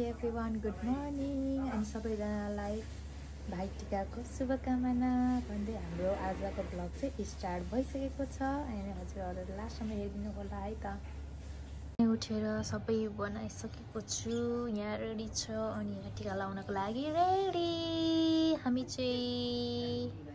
Everyone, good morning अनि सबैजनालाई भाइटिकाको शुभकामना भन्दै हाम्रो आजको ब्लग चाहिँ स्टार्ट भइसकेको छ। अनि हजुरहरूले लास्टसम्म हेरिदिनु होला है त। उठेर सबै बनाइसकेको छु, यहाँ रेडी छ अनि यहाँ टिका लाउनको लागि रेडी हामी चाहिँ।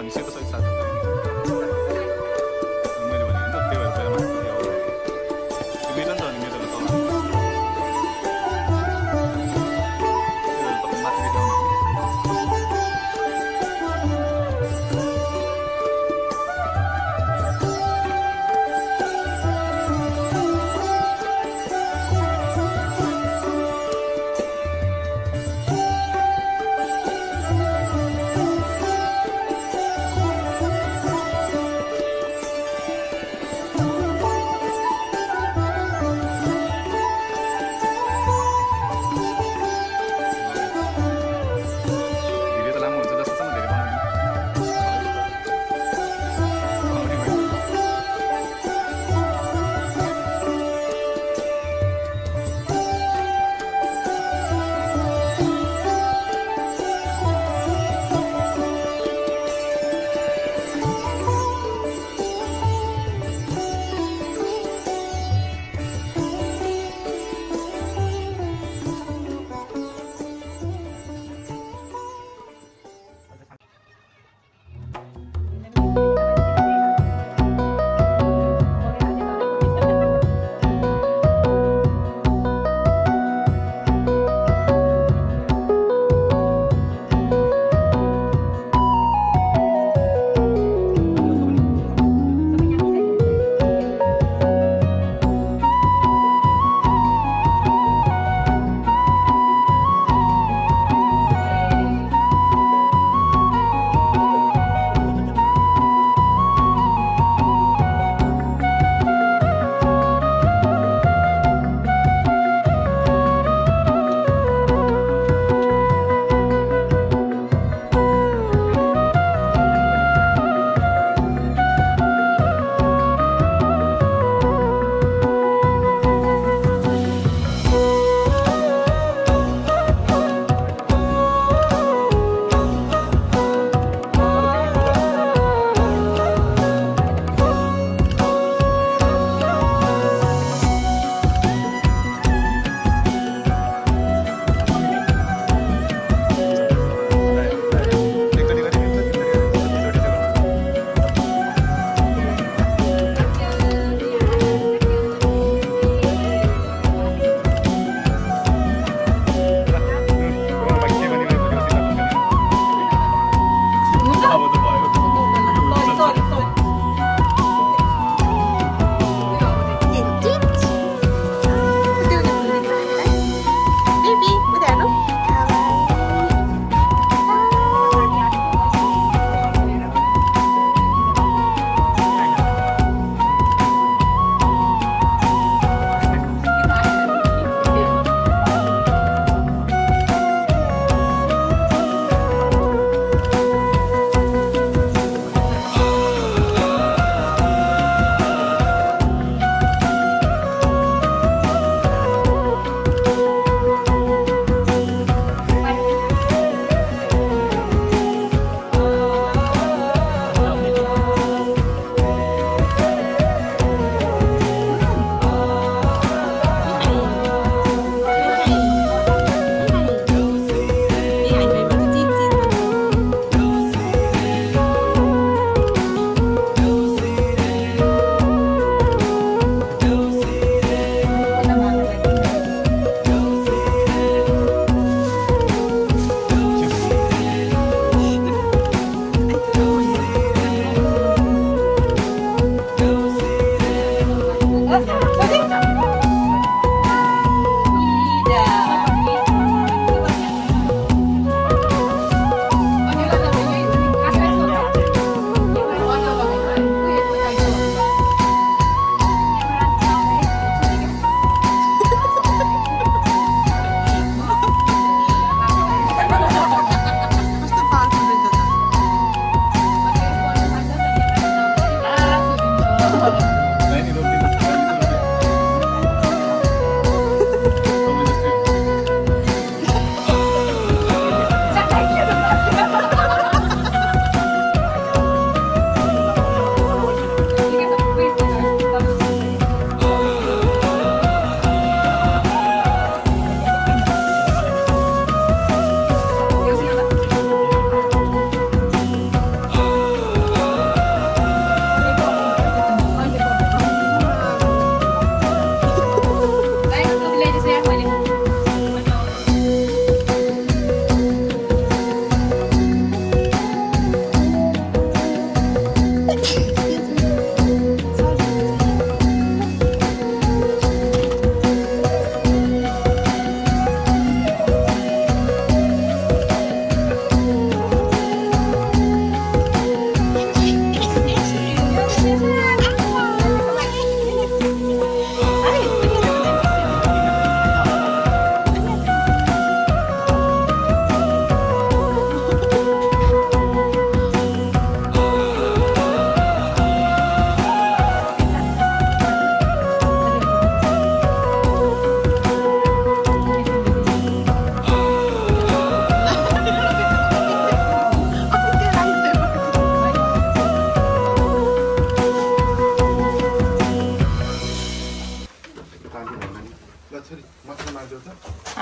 अनि सेतो सहित साथ मैले भने नि त त्यही भएर पहिला माथि त्यो मेरो नि त अनि मेरो त माथि देखाउनु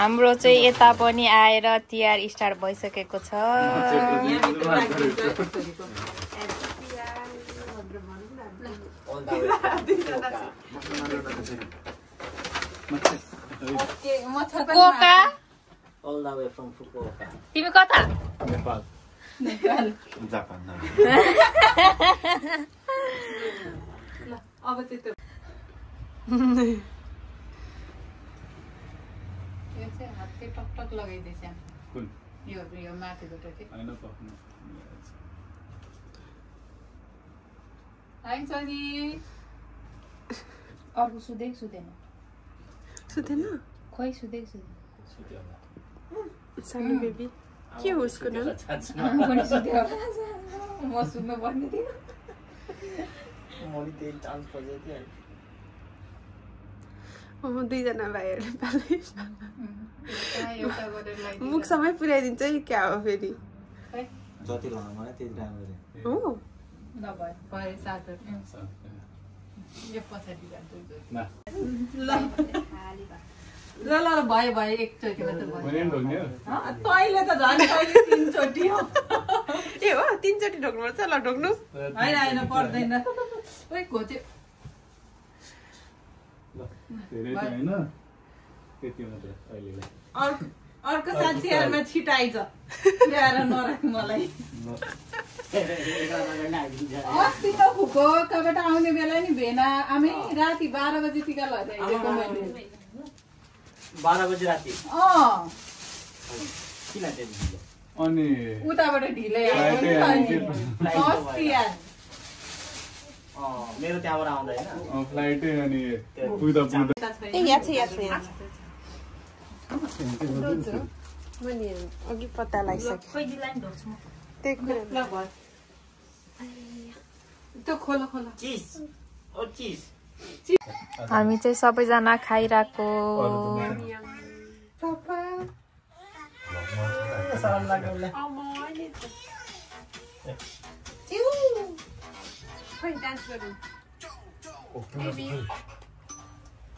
हाम्रो चाहिँ यता पनि आएर तिहार स्टार्ट भइसकेको छ। Fukuoka all the way from Fukuoka. तिमी कता? नेपाल जापान अब त्यो यो चाहिँ हातले टकटक लगाइदिएछ कुन यो माथिबाट चाहिँ हैन पक्नु आइन्छ नि अर्को सुदेक सुदेन खोइ सुदेक सुदेन सानो बेबी के हो उसको नाम? पनि सुदेक म सुन्नु पर्ने थियो। मैले त्यही चान्स खोजेको थिएँ। दुईजना भाइहरूले पाले एउटा गरेर लगाइदिनु मुखसम्मै पुर्याइदिन्छ कि क्या हो फेरि? जति लामो मलाई त्यति राम्रो हो नभए भए साथहरू यो पछाडि ल ल ल भयो भयो एकचोटि मात्र भयो तैँले त झन् कहिले 3 चोटि हो ए हो 3 चोटि ढोक्नुपर्छ ल ढोक्नु होइन होइन पर्दैन ओइ घोच्यो धेरै त हैन त्यति मात्र अहिलेलाई अर्को साल तिहारमा छिटाइज पुर्याएर नराख्नु मलाई अस्ति त फुकुओकाबाट आउने बेला नि भेना आमै राति 12 बजे टिका लगाइदिएको मैले 12 बजे राति किन त्यति अनि उताबाट ढिलै आयो नि अस्ति यार मेरो त्यहाँबाट आउँदैन फ्लाइटै अनि पुग्दा ए यहाँ छ मैले अघि पत्ता लगाइसकेँ त्यही कुरा ल भयो त्यो खोला खोला चीज ओ चीज हामी चाहिँ सबैजना खाइरहेको।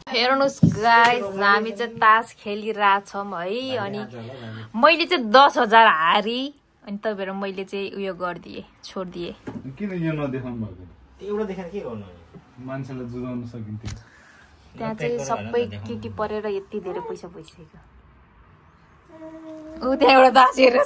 हेर्नुहोस् गाइस हामी चाहिँ तास खेलिरहेछौँ है। अनि मैले चाहिँ 10,000 हारी अनि तपाईँहरू मैले चाहिँ उयो गरिदिएँ छोडिदिएँ। किन यो नदेखाउनु भएको एउटा देखेर के गर्नु मान्छेलाई जुझाउन सकिन्थ्यो। त्यहाँ चाहिँ सबै केटी परेर यति धेरै पैसा भइसक्यो। ऊ त्यहाँ एउटा दास हेरेर